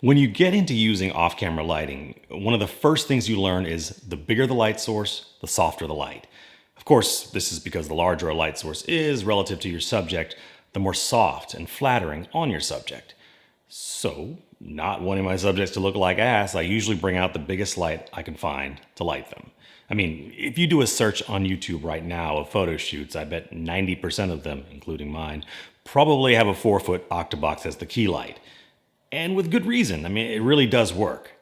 When you get into using off-camera lighting, one of the first things you learn is the bigger the light source, the softer the light. Of course, this is because the larger a light source is relative to your subject, the more soft and flattering on your subject. So, not wanting my subjects to look like ass, I usually bring out the biggest light I can find to light them. I mean, if you do a search on YouTube right now of photo shoots, I bet 90% of them, including mine, probably have a 4-foot octobox as the key light. And with good reason. I mean, it really does work.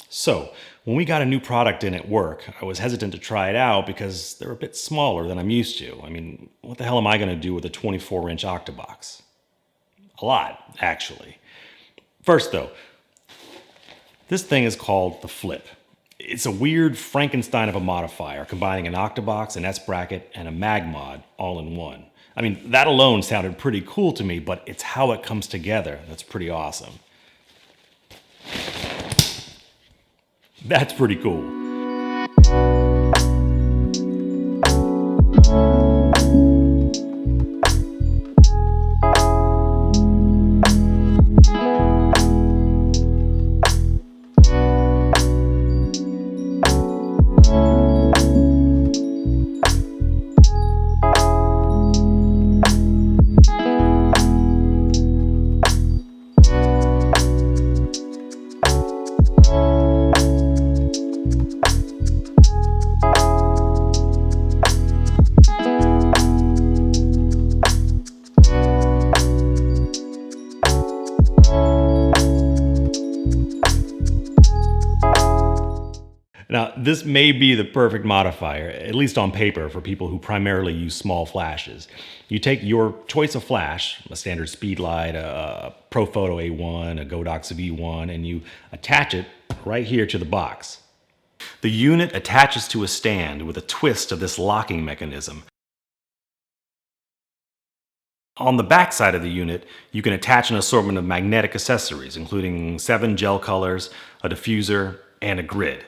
So, when we got a new product in at work, I was hesitant to try it out because they're a bit smaller than I'm used to. I mean, what the hell am I going to do with a 24-inch octobox? A lot, actually. First though, this thing is called the Flip. It's a weird Frankenstein of a modifier, combining an octobox, an S-bracket, and a mag mod all in one. I mean, that alone sounded pretty cool to me, but it's how it comes together that's pretty awesome. That's pretty cool. Now, this may be the perfect modifier, at least on paper, for people who primarily use small flashes. You take your choice of flash, a standard Speedlight, a Profoto A1, a Godox V1, and you attach it right here to the box. The unit attaches to a stand with a twist of this locking mechanism. On the back side of the unit, you can attach an assortment of magnetic accessories, including 7 gel colors, a diffuser, and a grid.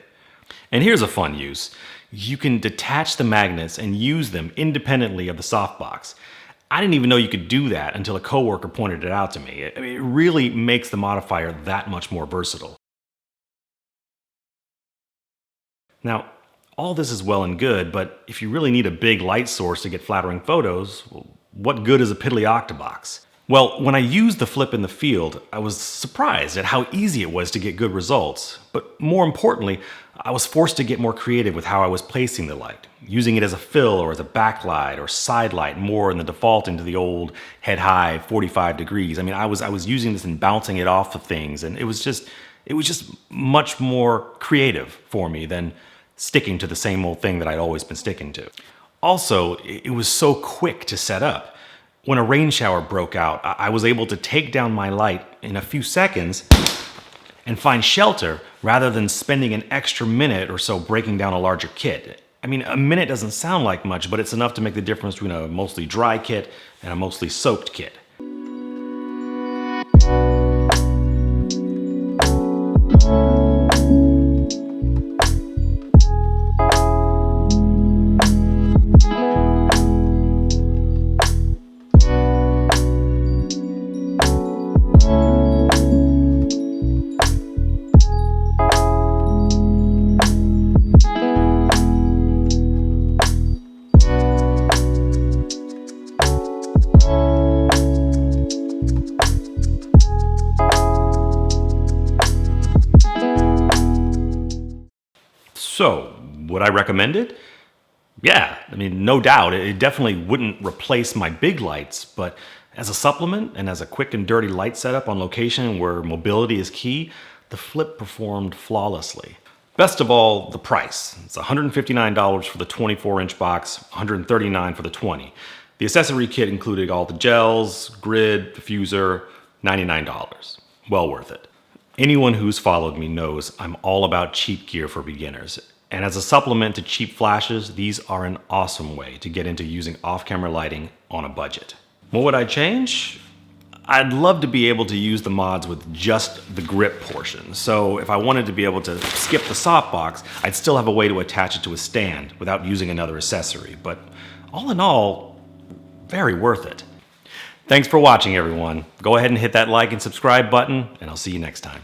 And here's a fun use. You can detach the magnets and use them independently of the softbox. I didn't even know you could do that until a coworker pointed it out to me. It really makes the modifier that much more versatile. Now, all this is well and good, but if you really need a big light source to get flattering photos, well, what good is a piddly octobox? Well, when I used the Flip in the field, I was surprised at how easy it was to get good results. But more importantly, I was forced to get more creative with how I was placing the light, using it as a fill or as a backlight or side light more than the default into the old head high 45 degrees. I mean, I was using this and bouncing it off of things, and it was just much more creative for me than sticking to the same old thing that I'd always been sticking to. Also, it was so quick to set up. When a rain shower broke out, I was able to take down my light in a few seconds and find shelter rather than spending an extra minute or so breaking down a larger kit. I mean, a minute doesn't sound like much, but it's enough to make the difference between a mostly dry kit and a mostly soaked kit. So, would I recommend it? Yeah, I mean, no doubt. It definitely wouldn't replace my big lights, but as a supplement and as a quick and dirty light setup on location where mobility is key, the Flip performed flawlessly. Best of all, the price. It's $159 for the 24-inch box, $139 for the 20. The accessory kit included all the gels, grid, diffuser, $99. Well worth it. Anyone who's followed me knows I'm all about cheap gear for beginners. And as a supplement to cheap flashes, these are an awesome way to get into using off-camera lighting on a budget. What would I change? I'd love to be able to use the mods with just the grip portion. So if I wanted to be able to skip the softbox, I'd still have a way to attach it to a stand without using another accessory. But all in all, very worth it. Thanks for watching, everyone. Go ahead and hit that like and subscribe button, and I'll see you next time.